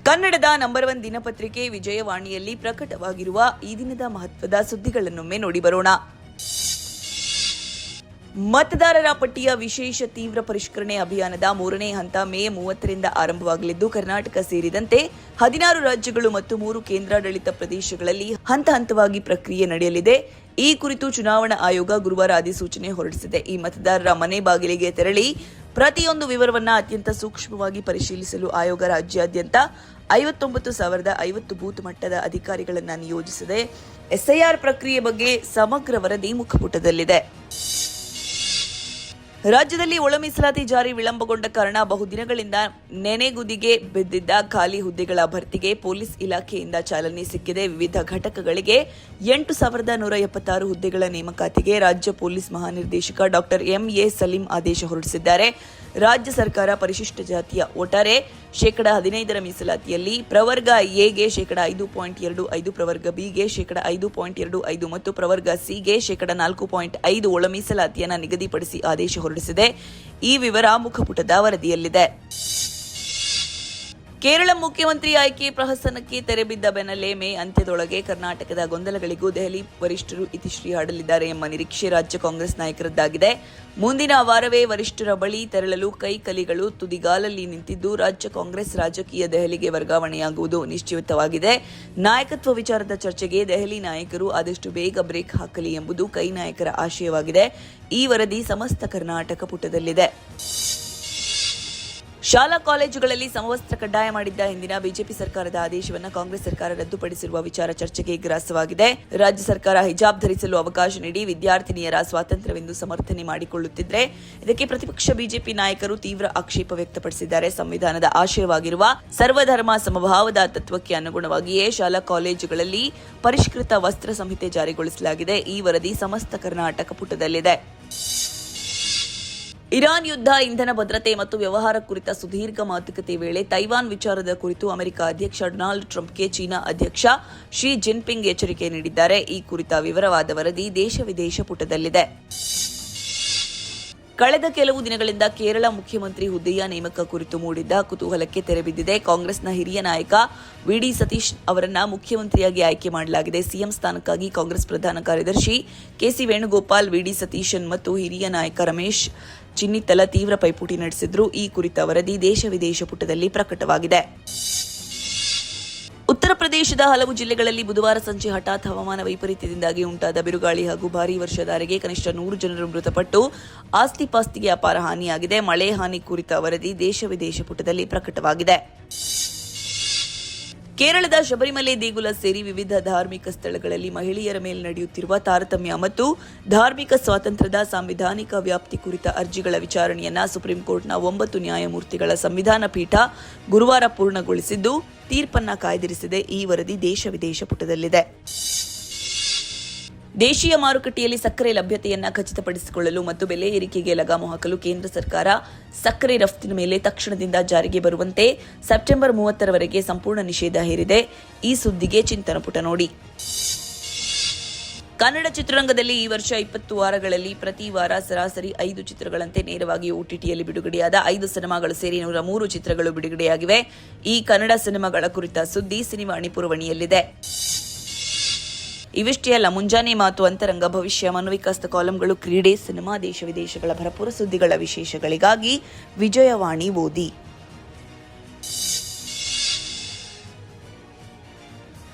ಕನ್ನಡದ ನಂಬರ್ 1 ದಿನಪತ್ರಿಕೆ ವಿಜಯವಾಣಿಯಲ್ಲಿ ಪ್ರಕಟವಾಗಿರುವ ಈ ದಿನದ ಮಹತ್ವದ ಸುದ್ದಿಗಳನ್ನೊಮ್ಮೆ ನೋಡಿ ಬರೋಣ. ಮತದಾರರ ಪಟ್ಟಿಯ ವಿಶೇಷ ತೀವ್ರ ಪರಿಷ್ಕರಣೆ ಅಭಿಯಾನದ 3ನೇ ಹಂತ ಮೇ 30ರಿಂದ ಆರಂಭವಾಗಲಿದ್ದು, ಕರ್ನಾಟಕ ಸೇರಿದಂತೆ 16 ರಾಜ್ಯಗಳು ಮತ್ತು 3 ಕೇಂದ್ರಾಡಳಿತ ಪ್ರದೇಶಗಳಲ್ಲಿ ಹಂತ ಹಂತವಾಗಿ ಪ್ರಕ್ರಿಯೆ ನಡೆಯಲಿದೆ. ಈ ಕುರಿತು ಚುನಾವಣಾ ಆಯೋಗ ಗುರುವಾರ ಅಧಿಸೂಚನೆ ಹೊರಡಿಸಿದೆ. ಈ ಮತದಾರರ ಮನೆ ಬಾಗಿಲಿಗೆ ತೆರಳಿ ಪ್ರತಿಯೊಂದು ವಿವರವನ್ನು ಅತ್ಯಂತ ಸೂಕ್ಷ್ಮವಾಗಿ ಪರಿಶೀಲಿಸಲು ಆಯೋಗ ರಾಜ್ಯಾದ್ಯಂತ 59,050 ಬೂತ್ ಮಟ್ಟದ ಅಧಿಕಾರಿಗಳನ್ನು ನಿಯೋಜಿಸಿದೆ. ಎಸ್ಐಆರ್ ಪ್ರಕ್ರಿಯೆ ಬಗ್ಗೆ ಸಮಗ್ರ ವರದಿ ಮುಖಪುಟದಲ್ಲಿದೆ. ರಾಜ್ಯದಲ್ಲಿ ಒಳ ಮೀಸಲಾತಿ ಜಾರಿ ವಿಳಂಬಗೊಂಡ ಕಾರಣ ಬಹುದಿನಗಳಿಂದ ನೆನೆಗುದಿಗೆ ಬಿದ್ದಿದ್ದ ಖಾಲಿ ಹುದ್ದೆಗಳ ಭರ್ತಿಗೆ ಪೊಲೀಸ್ ಇಲಾಖೆಯಿಂದ ಚಾಲನೆ ಸಿಕ್ಕಿದೆ. ವಿವಿಧ ಘಟಕಗಳಿಗೆ 8,176 ಹುದ್ದೆಗಳ ನೇಮಕಾತಿಗೆ ರಾಜ್ಯ ಪೊಲೀಸ್ ಮಹಾನಿರ್ದೇಶಕ ಡಾಕ್ಟರ್ ಎಂ.ಎ. ಸಲೀಂ ಆದೇಶ ಹೊರಡಿಸಿದ್ದಾರೆ. ರಾಜ್ಯ ಸರ್ಕಾರ ಪರಿಶಿಷ್ಟ ಜಾತಿಯ ಒಟ್ಟಾರೆ 15% ಮೀಸಲಾತಿಯಲ್ಲಿ ಪ್ರವರ್ಗ ಎಗೆ 5.25%, ಪ್ರವರ್ಗ ಬಿಗೆ 5.25% ಮತ್ತು ಪ್ರವರ್ಗ ಸಿಗೆ 4.5% ಒಳ ಮೀಸಲಾತಿಯನ್ನು ನಿಗದಿಪಡಿಸಿ ಆದೇಶ ಹೊರಡಿಸಿದೆ. ಈ ವಿವರ ಮುಖಪುಟದ ವರದಿಯಲ್ಲಿದೆ. ಕೇರಳ ಮುಖ್ಯಮಂತ್ರಿ ಆಯ್ಕೆ ಪ್ರಹಸನಕ್ಕೆ ತೆರೆಬಿದ್ದ ಬೆನ್ನಲ್ಲೇ ಮೇ ಅಂತ್ಯದೊಳಗೆ ಕರ್ನಾಟಕದ ಗೊಂದಲಗಳಿಗೂ ದೆಹಲಿ ವರಿಷ್ಠರು ಇತಿಶ್ರೀ ಹಾಡಲಿದ್ದಾರೆ ಎಂಬ ನಿರೀಕ್ಷೆ ರಾಜ್ಯ ಕಾಂಗ್ರೆಸ್ ನಾಯಕರದ್ದಾಗಿದೆ. ಮುಂದಿನ ವಾರವೇ ವರಿಷ್ಠರ ಬಳಿ ತೆರಳಲು ಕೈಕಲಿಗಳು ತುದಿಗಾಲಲ್ಲಿ ನಿಂತಿದ್ದು, ರಾಜ್ಯ ಕಾಂಗ್ರೆಸ್ ರಾಜಕೀಯ ದೆಹಲಿಗೆ ವರ್ಗಾವಣೆಯಾಗುವುದು ನಿಶ್ಚಿತವಾಗಿದೆ. ನಾಯಕತ್ವ ವಿಚಾರದ ಚರ್ಚೆಗೆ ದೆಹಲಿ ನಾಯಕರು ಆದಷ್ಟು ಬೇಗ ಬ್ರೇಕ್ ಹಾಕಲಿ ಎಂಬುದು ಕೈ ನಾಯಕರ ಆಶಯವಾಗಿದೆ. ಈ ವರದಿ ಸಮಸ್ತ ಕರ್ನಾಟಕ ಪುಟದಲ್ಲಿದೆ. ಶಾಲಾ ಕಾಲೇಜುಗಳಲ್ಲಿ ಸಮವಸ್ತ್ರ ಕಡ್ಡಾಯ ಮಾಡಿದ್ದ ಹಿಂದಿನ ಬಿಜೆಪಿ ಸರ್ಕಾರದ ಆದೇಶವನ್ನು ಕಾಂಗ್ರೆಸ್ ಸರ್ಕಾರ ರದ್ದುಪಡಿಸಿರುವ ವಿಚಾರ ಚರ್ಚೆಗೆ ಗ್ರಾಸವಾಗಿದೆ. ರಾಜ್ಯ ಸರ್ಕಾರ ಹಿಜಾಬ್ ಧರಿಸಲು ಅವಕಾಶ ನೀಡಿ ವಿದ್ಯಾರ್ಥಿನಿಯರ ಸ್ವಾತಂತ್ರ್ಯವೆಂದು ಸಮರ್ಥನೆ ಮಾಡಿಕೊಳ್ಳುತ್ತಿದ್ದರೆ, ಇದಕ್ಕೆ ಪ್ರತಿಪಕ್ಷ ಬಿಜೆಪಿ ನಾಯಕರು ತೀವ್ರ ಆಕ್ಷೇಪ ವ್ಯಕ್ತಪಡಿಸಿದ್ದಾರೆ. ಸಂವಿಧಾನದ ಆಶಯವಾಗಿರುವ ಸರ್ವಧರ್ಮ ಸಮಭಾವದ ತತ್ವಕ್ಕೆ ಅನುಗುಣವಾಗಿಯೇ ಶಾಲಾ ಕಾಲೇಜುಗಳಲ್ಲಿ ಪರಿಷ್ಕೃತ ವಸ್ತ್ರ ಸಂಹಿತೆ ಜಾರಿಗೊಳಿಸಲಾಗಿದೆ. ಈ ವರದಿ ಸಮಸ್ತ ಕರ್ನಾಟಕ ಪುಟದಲ್ಲಿದೆ. ಇರಾನ್ ಯುದ್ಧ, ಇಂಧನ ಭದ್ರತೆ ಮತ್ತು ವ್ಯವಹಾರ ಕುರಿತ ಸುದೀರ್ಘ ಮಾತುಕತೆ ವೇಳೆ ತೈವಾನ್ ವಿಚಾರದ ಕುರಿತು ಅಮೆರಿಕ ಅಧ್ಯಕ್ಷ ಡೊನಾಲ್ಡ್ ಟ್ರಂಪ್ಗೆ ಚೀನಾ ಅಧ್ಯಕ್ಷ ಶಿ ಜಿನ್ಪಿಂಗ್ ಎಚ್ಚರಿಕೆ ನೀಡಿದ್ದಾರೆ. ಈ ಕುರಿತ ವಿವರವಾದ ವರದಿ ದೇಶ-ವಿದೇಶ ಪುಟದಲ್ಲಿದೆ. ಕಳೆದ ಕೆಲವು ದಿನಗಳಿಂದ ಕೇರಳ ಮುಖ್ಯಮಂತ್ರಿ ಹುದ್ದೆಯ ನೇಮಕ ಕುರಿತು ಮೂಡಿದ್ದ ಕುತೂಹಲಕ್ಕೆ ತೆರೆಬಿದ್ದಿದೆ. ಕಾಂಗ್ರೆಸ್ನ ಹಿರಿಯ ನಾಯಕ ವಿ.ಡಿ. ಸತೀಶ್ ಅವರನ್ನ ಮುಖ್ಯಮಂತ್ರಿಯಾಗಿ ಆಯ್ಕೆ ಮಾಡಲಾಗಿದೆ. ಸಿಎಂ ಸ್ಥಾನಕ್ಕಾಗಿ ಕಾಂಗ್ರೆಸ್ ಪ್ರಧಾನ ಕಾರ್ಯದರ್ಶಿ ಕೆ.ಸಿ. ವೇಣುಗೋಪಾಲ್, ವಿ.ಡಿ. ಸತೀಶನ್ ಮತ್ತು ಹಿರಿಯ ನಾಯಕ ರಮೇಶ್ ಚಿನ್ನಿತ್ತಲ ತೀವ್ರ ಪೈಪೋಟಿ ನಡೆಸಿದ್ರು. ಈ ಕುರಿತ ವರದಿ ದೇಶ-ವಿದೇಶ ಪುಟದಲ್ಲಿ ಪ್ರಕಟವಾಗಿದೆ. ಉತ್ತರ ಪ್ರದೇಶದ ಹಲವು ಜಿಲ್ಲೆಗಳಲ್ಲಿ ಬುಧವಾರ ಸಂಜೆ ಹಠಾತ್ ಹವಾಮಾನ ವೈಪರೀತ್ಯದಿಂದಾಗಿ ಉಂಟಾದ ಬಿರುಗಾಳಿ ಹಾಗೂ ಭಾರೀ ವರ್ಷಧಾರೆಗೆ ಕನಿಷ್ಠ 100 ಜನರು ಮೃತಪಟ್ಟು ಆಸ್ತಿ-ಪಾಸ್ತಿಗೆ ಅಪಾರ ಹಾನಿಯಾಗಿದೆ. ಮಳೆ ಹಾನಿ ಕುರಿತ ವರದಿ ದೇಶ-ವಿದೇಶ ಪುಟದಲ್ಲಿ ಪ್ರಕಟವಾಗಿದೆ. ಕೇರಳದ ಶಬರಿಮಲೆ ದೇಗುಲ ಸೇರಿ ವಿವಿಧ ಧಾರ್ಮಿಕ ಸ್ಥಳಗಳಲ್ಲಿ ಮಹಿಳೆಯರ ಮೇಲೆ ನಡೆಯುತ್ತಿರುವ ತಾರತಮ್ಯ ಮತ್ತು ಧಾರ್ಮಿಕ ಸ್ವಾತಂತ್ರ್ಯದ ಸಾಂವಿಧಾನಿಕ ವ್ಯಾಪ್ತಿ ಕುರಿತ ಅರ್ಜಿಗಳ ವಿಚಾರಣೆಯನ್ನ ಸುಪ್ರೀಂ ಕೋರ್ಟ್ನ 9 ನ್ಯಾಯಮೂರ್ತಿಗಳ ಸಂವಿಧಾನ ಪೀಠ ಗುರುವಾರ ಪೂರ್ಣಗೊಳಿಸಿದ್ದು, ತೀರ್ಪನ್ನ ಕಾಯ್ದಿರಿಸಿದೆ. ಈ ವರದಿ ದೇಶ-ವಿದೇಶ ಪುಟದಲ್ಲಿದೆ. ದೇಶೀಯ ಮಾರುಕಟ್ಟೆಯಲ್ಲಿ ಸಕ್ಕರೆ ಲಭ್ಯತೆಯನ್ನ ಖಚಿತಪಡಿಸಿಕೊಳ್ಳಲು ಮತ್ತು ಬೆಲೆ ಏರಿಕೆಗೆ ಲಗಾಮು ಹಾಕಲು ಕೇಂದ್ರ ಸರ್ಕಾರ ಸಕ್ಕರೆ ರಫ್ತಿನ ಮೇಲೆ ತಕ್ಷಣದಿಂದ ಜಾರಿಗೆ ಬರುವಂತೆ ಸೆಪ್ಟೆಂಬರ್ 30ರವರೆಗೆ ಸಂಪೂರ್ಣ ನಿಷೇಧ ಹೇರಿದೆ. ಈ ಸುದ್ದಿಗೆ ಚಿಂತನ ಪುಟ ನೋಡಿ. ಕನ್ನಡ ಚಿತ್ರರಂಗದಲ್ಲಿ ಈ ವರ್ಷ 20 ವಾರಗಳಲ್ಲಿ ಪ್ರತಿ ವಾರ ಸರಾಸರಿ 5 ಚಿತ್ರಗಳಂತೆ ನೇರವಾಗಿ OTTಯಲ್ಲಿ ಬಿಡುಗಡೆಯಾದ 5 ಸಿನಿಮಾಗಳು ಸೇರಿ 103 ಚಿತ್ರಗಳು ಬಿಡುಗಡೆಯಾಗಿವೆ. ಈ ಕನ್ನಡ ಸಿನಿಮಾಗಳ ಕುರಿತ ಸುದ್ದಿ ಸಿನಿವಾಣಿ ಪುರವಣಿಯಲ್ಲಿದೆ. ಇವಿಷ್ಟೇ ಅಲ್ಲ, ಮುಂಜಾನೆ ಮಾತು, ಅಂತರಂಗ, ಭವಿಷ್ಯ, ಮನೋವಿಕಾಸದ ಕಾಲಂಗಳು, ಕ್ರೀಡೆ, ಸಿನಿಮಾ, ದೇಶ ವಿದೇಶಗಳ ಭರಪೂರ ಸುದ್ದಿಗಳ ವಿಶೇಷಗಳಿಗಾಗಿ ವಿಜಯವಾಣಿ ಓದಿ.